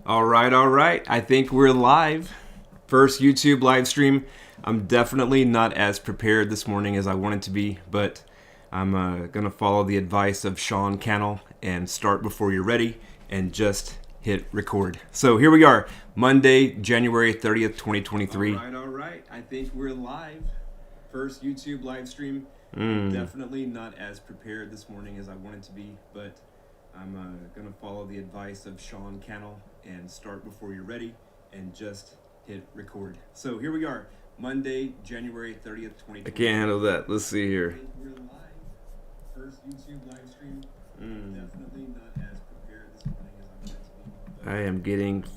All right. I think we're live. First YouTube live stream. I'm definitely not as prepared this morning as I wanted to be, but I'm going to follow the advice of Sean Cannell and start before you're ready and just hit record. So here we are, Monday, January 30th, 2023. All right. I think we're live. First YouTube live stream. I'm definitely not as prepared this morning as I wanted to be, but I'm going to follow the advice of Sean Cannell and start before you're ready and just hit record. So here we are, Monday, January 30th, 2020. I can't handle that. Let's see here. We're live. First YouTube live stream. Definitely not as prepared this morning as I wanted to be. I am getting... follow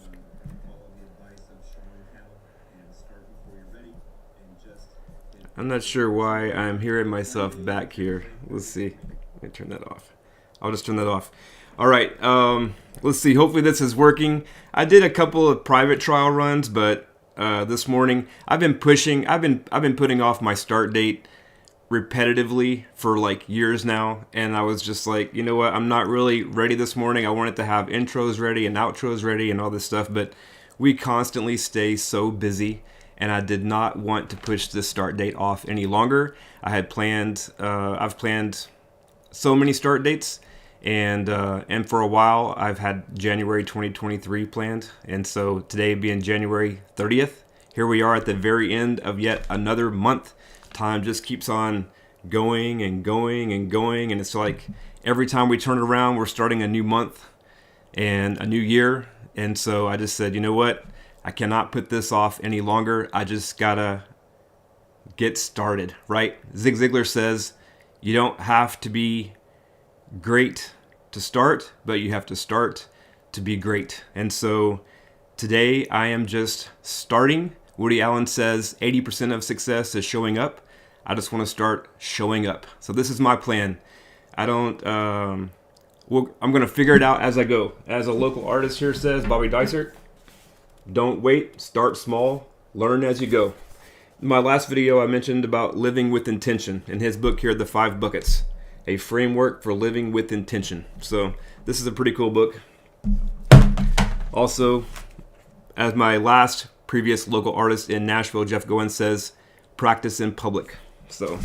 the advice of Sean Cannell and start before you're ready and just hit... I'm not sure why I'm hearing myself back here. Let's see. Let me turn that off. I'll just turn that off. All right, let's see. Hopefully this is working. I did a couple of private trial runs, but this morning I've been putting off my start date repetitively for like years now, and I was just like, you know what? I'm not really ready this morning. I wanted to have intros ready and outros ready and all this stuff, but we constantly stay so busy, and I did not want to push this start date off any longer. I've planned so many start dates. And for a while, I've had January 2023 planned. And so today being January 30th, here we are at the very end of yet another month. Time just keeps on going and going and going. And it's like every time we turn around, we're starting a new month and a new year. And so I just said, you know what? I cannot put this off any longer. I just gotta get started, right? Zig Ziglar says, you don't have to be great to start, but you have to start to be great. And so today I am just starting. Woody Allen says 80% of success is showing up. I just want to start showing up. So this is my plan. I'm going to figure it out as I go. As a local artist here says, Bobby Dysart, don't wait, start small, learn as you go. In my last video, I mentioned about living with intention. In his book here, The 5 Buckets. A framework for living with intention. So this is a pretty cool book. Also, as my last previous local artist in Nashville, Jeff Goins says, practice in public. So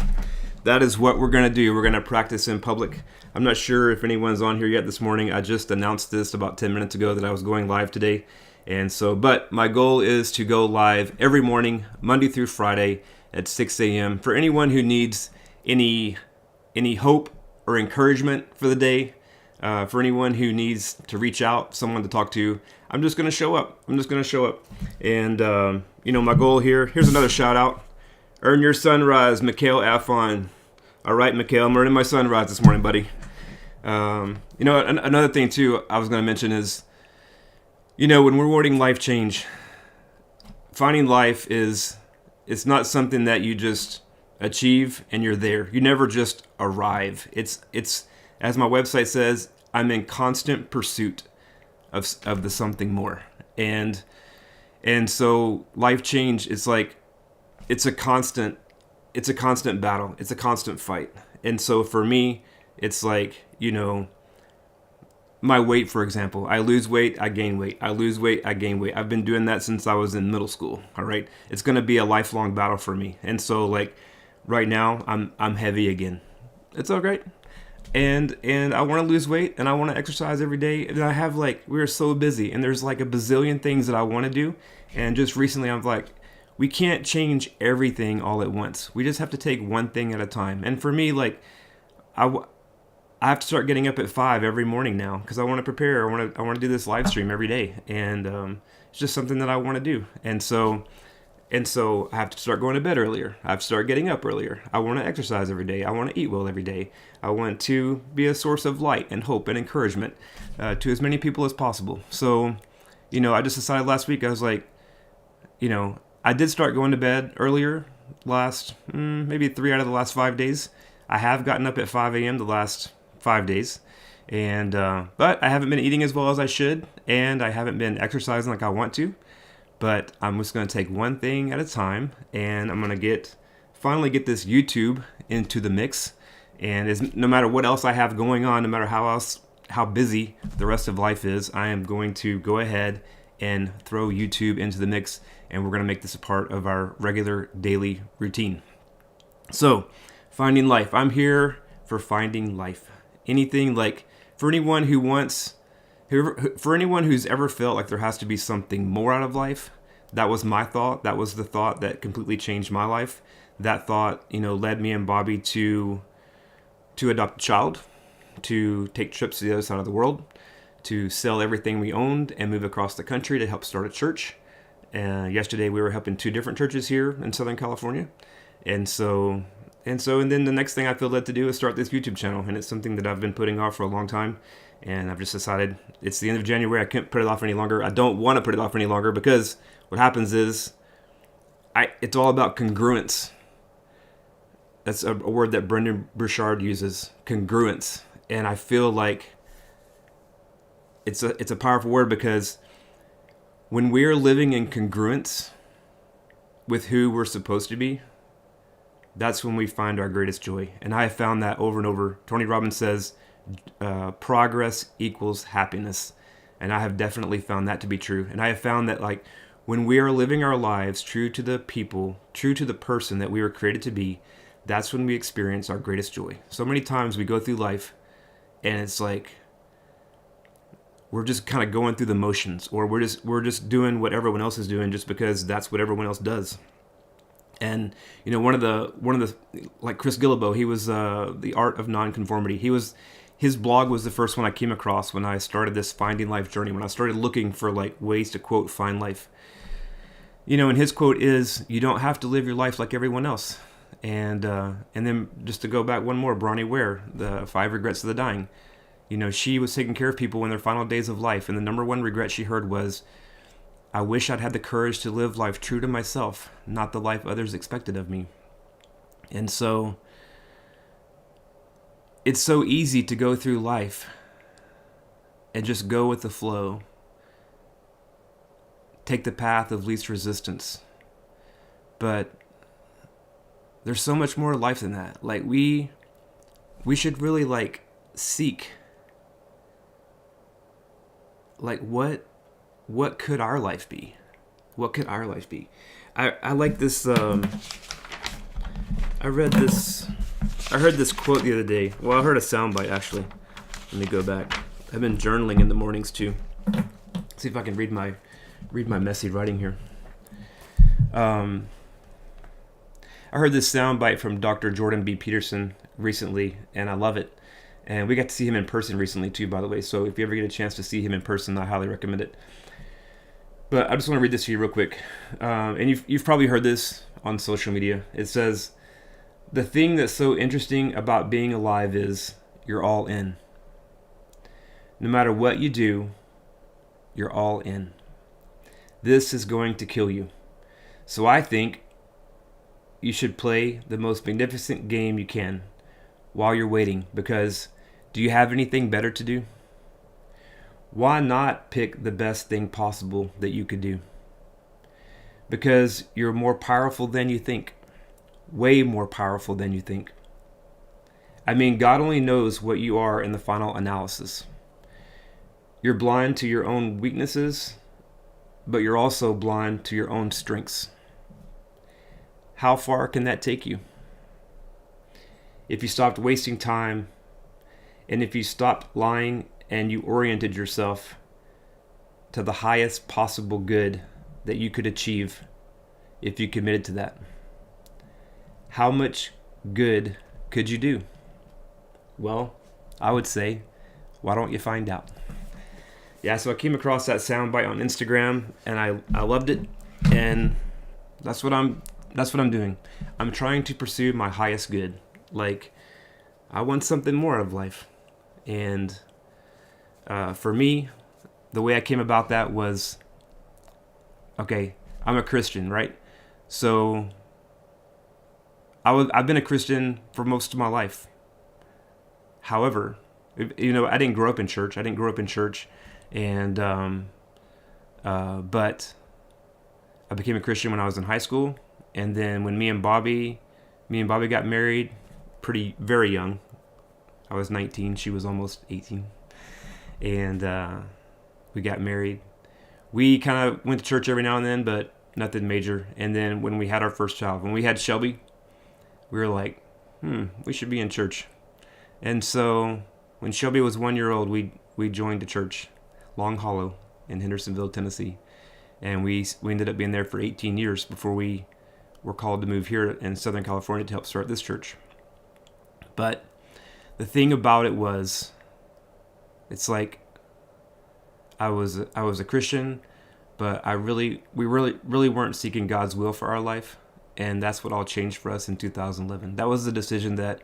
that is what we're going to do. We're going to practice in public. I'm not sure if anyone's on here yet this morning. I just announced this about 10 minutes ago that I was going live today. And so, but my goal is to go live every morning, Monday through Friday at 6 a.m. For anyone who needs any hope or encouragement for the day, for anyone who needs to reach out, someone to talk to, I'm just going to show up. And, my goal here's another shout out. Earn your sunrise, Mikhail Alfon. All right, Mikhail, I'm earning my sunrise this morning, buddy. Another thing too, I was going to mention is, when we're wanting life change, finding life it's not something that you just achieve and you're there. You never just arrive. It's as my website says, I'm in constant pursuit of the something more. And so life change is like it's a constant battle. It's a constant fight. And so for me, it's like, my weight, for example, I lose weight, I gain weight. I lose weight, I gain weight. I've been doing that since I was in middle school. All right. It's going to be a lifelong battle for me. And so like right now I'm heavy again. It's all right. And I want to lose weight and I want to exercise every day. And I have we're so busy and there's like a bazillion things that I want to do. And just recently I'm like, we can't change everything all at once. We just have to take one thing at a time. And for me, I have to start getting up at 5 every morning now because I want to prepare. I want to do this live stream every day. And it's just something that I want to do. And so I have to start going to bed earlier. I have to start getting up earlier. I want to exercise every day. I want to eat well every day. I want to be a source of light and hope and encouragement to as many people as possible. So, I just decided last week, I was like, I did start going to bed earlier last, maybe 3 out of the last 5 days. I have gotten up at 5 a.m. the last 5 days. And but I haven't been eating as well as I should. And I haven't been exercising like I want to. But I'm just going to take one thing at a time, and I'm going to finally get this YouTube into the mix. And no matter what else I have going on, no matter how else how busy the rest of life is, I am going to go ahead and throw YouTube into the mix, and we're going to make this a part of our regular daily routine. So, finding life. I'm here for finding life. Anything like, for anyone who's ever felt like there has to be something more out of life, that was my thought. That was the thought that completely changed my life. That thought, led me and Bobby to adopt a child, to take trips to the other side of the world, to sell everything we owned and move across the country to help start a church. Yesterday we were helping 2 different churches here in Southern California. And then the next thing I feel led to do is start this YouTube channel. And it's something that I've been putting off for a long time. And I've just decided it's the end of January. I can't put it off any longer. I don't want to put it off any longer, because what happens is it's all about congruence. That's a word that Brendan Burchard uses, congruence. And I feel like it's a powerful word, because when we're living in congruence with who we're supposed to be, that's when we find our greatest joy. And I have found that over and over. Tony Robbins says, progress equals happiness. And I have definitely found that to be true. And I have found that, like, when we are living our lives true to the people, true to the person that we were created to be, that's when we experience our greatest joy. So many times we go through life and it's like we're just kind of going through the motions, or we're just doing what everyone else is doing just because that's what everyone else does. And one of the like Chris Guillebeau, he was The Art of Nonconformity. His blog was the first one I came across when I started this finding life journey, when I started looking for like ways to, quote, find life. And his quote is, "You don't have to live your life like everyone else." And then just to go back one more, Bronnie Ware, the 5 Regrets of the Dying. She was taking care of people in their final days of life, and the number one regret she heard was, "I wish I'd had the courage to live life true to myself, not the life others expected of me." And so it's so easy to go through life and just go with the flow. Take the path of least resistance. But there's so much more to life than that. Like, we should really, like, seek, like, what could our life be? What could our life be? I like this, I heard this quote the other day. Well, I heard a soundbite, actually. Let me go back. I've been journaling in the mornings too. See if I can read my messy writing here. I heard this soundbite from Dr. Jordan B. Peterson recently, and I love it. And we got to see him in person recently too, by the way. So if you ever get a chance to see him in person, I highly recommend it. But I just want to read this to you real quick. And you've probably heard this on social media. It says, "The thing that's so interesting about being alive is you're all in. No matter what you do, you're all in. This is going to kill you. So I think you should play the most magnificent game you can while you're waiting, because do you have anything better to do? Why not pick the best thing possible that you could do? Because you're more powerful than you think. Way more powerful than you think. I mean, God only knows what you are in the final analysis. You're blind to your own weaknesses, but you're also blind to your own strengths. How far can that take you? If you stopped wasting time, and if you stopped lying and you oriented yourself to the highest possible good that you could achieve if you committed to that, how much good could you do? Well, I would say, why don't you find out? Yeah, so I came across that soundbite on Instagram, and I loved it, and that's what I'm doing. I'm trying to pursue my highest good. Like, I want something more out of life. And for me, the way I came about that was, okay, I'm a Christian, right? So I've been a Christian for most of my life. However, I didn't grow up in church. And but I became a Christian when I was in high school. And then when me and Bobby got married very young. I was 19, she was almost 18. and we got married. We kind of went to church every now and then, but nothing major. And then when we had our first child, when we had Shelby, we were like, we should be in church. And so when Shelby was 1 year old, we joined a church, Long Hollow in Hendersonville, Tennessee. And we ended up being there for 18 years before we were called to move here in Southern California to help start this church. But the thing about it was, it's like I was a Christian, but we really weren't seeking God's will for our life. And that's what all changed for us in 2011. That was the decision that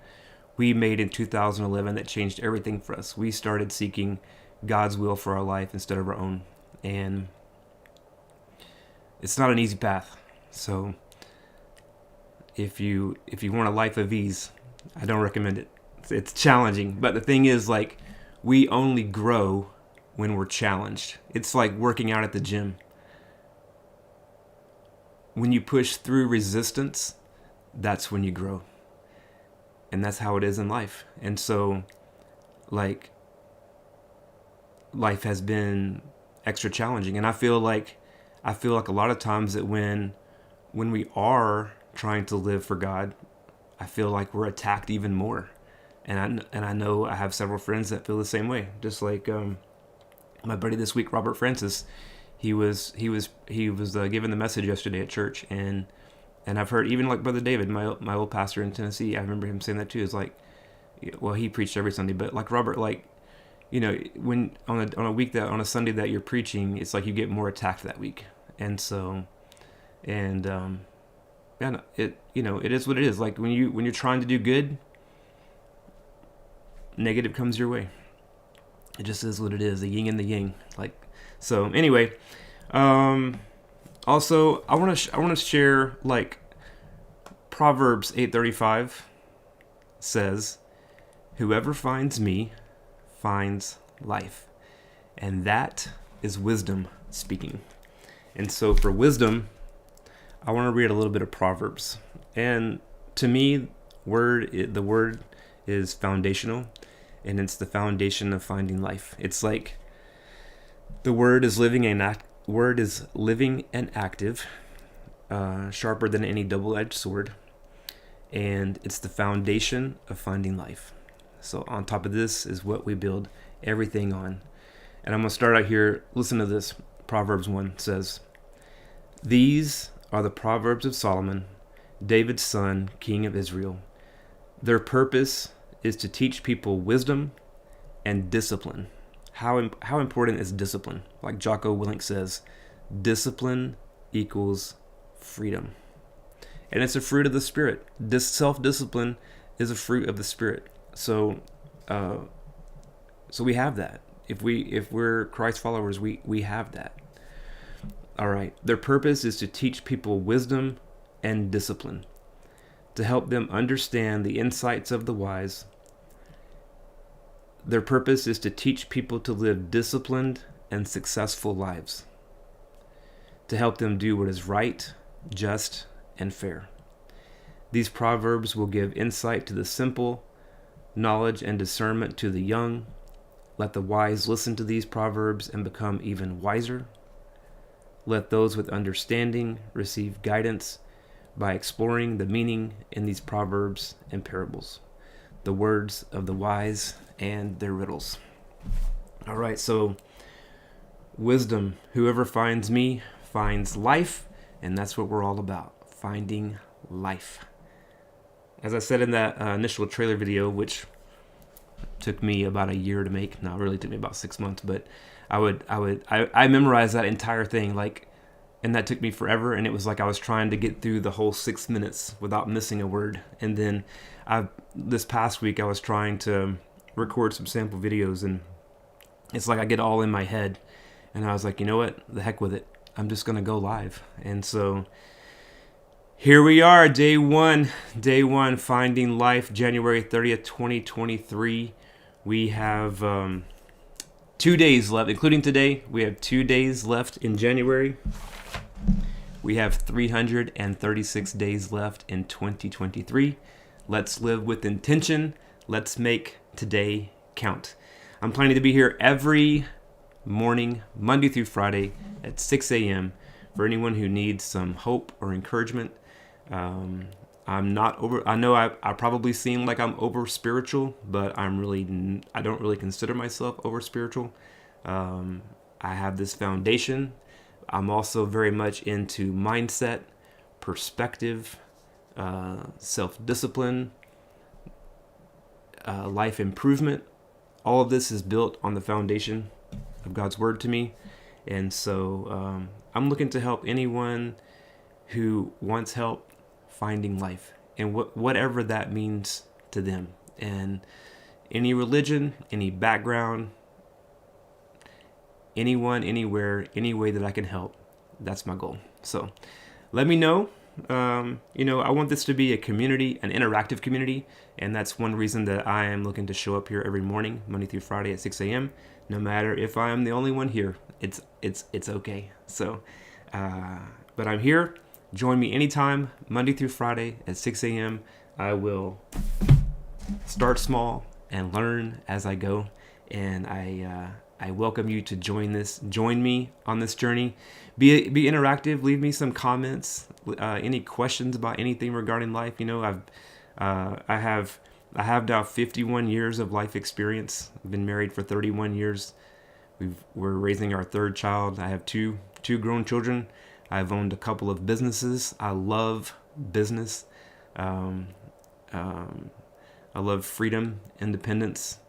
we made in 2011 that changed everything for us. We started seeking God's will for our life instead of our own. And it's not an easy path. So if you want a life of ease, I don't recommend it. It's challenging. But the thing is, like, we only grow when we're challenged. It's like working out at the gym. When you push through resistance, that's when you grow. And that's how it is in life. And so, like, life has been extra challenging. And I feel like a lot of times that when we are trying to live for God, I feel like we're attacked even more. And I know I have several friends that feel the same way. Just like my buddy this week, Robert Francis, he was given the message yesterday at church, and I've heard even like Brother David, my old pastor in Tennessee, I remember him saying that too. Is like, well, he preached every Sunday, but like Robert, like, you know, when on a Sunday that you're preaching, it's like you get more attacked that week, and so, and yeah, it is what it is. Like when you're trying to do good, negative comes your way. It just is what it is, the yin and the yang. Like, so anyway, also I want to share, like, Proverbs 8:35 says, "Whoever finds me finds life," and that is wisdom speaking. And so for wisdom, I want to read a little bit of Proverbs. And to me, the word is foundational, and it's the foundation of finding life. It's like the word is living and active, sharper than any double-edged sword, and it's the foundation of finding life. So on top of this is what we build everything on. And I'm going to start out here. Listen to this. Proverbs 1 says, "These are the Proverbs of Solomon, David's son, king of Israel. Their purpose is to teach people wisdom and discipline." How important is discipline? Like Jocko Willink says, discipline equals freedom. And it's a fruit of the Spirit. This self-discipline is a fruit of the Spirit. So we have that. If we're Christ followers, we have that. All right. Their purpose is to teach people wisdom and discipline, to help them understand the insights of the wise. Their purpose is to teach people to live disciplined and successful lives, to help them do what is right, just, and fair. These proverbs will give insight to the simple, knowledge and discernment to the young. Let the wise listen to these proverbs and become even wiser. Let those with understanding receive guidance by exploring the meaning in these proverbs and parables, the words of the wise and their riddles. All right, so wisdom. Whoever finds me finds life, and that's what we're all about, finding life. As I said in that initial trailer video, which took me about a year to make. No, it really took me about 6 months, but I memorized that entire thing, like, and that took me forever, and it was like I was trying to get through the whole 6 minutes without missing a word. And then this past week I was trying to record some sample videos, and it's like I get all in my head, and I was like, you know what, the heck with it, I'm just gonna go live. And so here we are, day one, finding life, January 30th, 2023. We have 2 days left, including today. We have 2 days left in January. We have 336 days left in 2023. Let's live with intention. Let's make today count. I'm planning to be here every morning, Monday through Friday at 6 a.m. for anyone who needs some hope or encouragement. I'm not over. I know I probably seem like I'm over spiritual, but I don't really consider myself over spiritual. I have this foundation. I'm also very much into mindset, perspective, self-discipline, life improvement. All of this is built on the foundation of God's word to me. And so I'm looking to help anyone who wants help finding life, and whatever that means to them. And any religion, any background, anyone, anywhere, any way that I can help, that's my goal. So let me know. I want this to be a community, an interactive community, and that's one reason that I am looking to show up here every morning, Monday through Friday at 6 a.m. No matter if I am the only one here, it's okay. So, but I'm here. Join me anytime, Monday through Friday at 6 a.m. I will start small and learn as I go, and I welcome you to join me on this journey. Be interactive. Leave me some comments. Any questions about anything regarding life? I have now 51 years of life experience. I've been married for 31 years. We're raising our third child. I have two grown children. I've owned a couple of businesses. I love business. I love freedom, independence,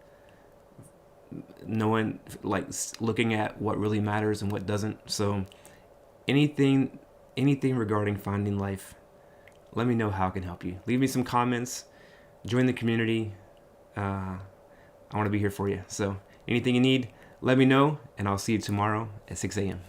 knowing, looking at what really matters and what doesn't. So anything regarding finding life, let me know how I can help you. Leave me some comments. Join the community. I want to be here for you. So anything you need, let me know, and I'll see you tomorrow at 6 a.m.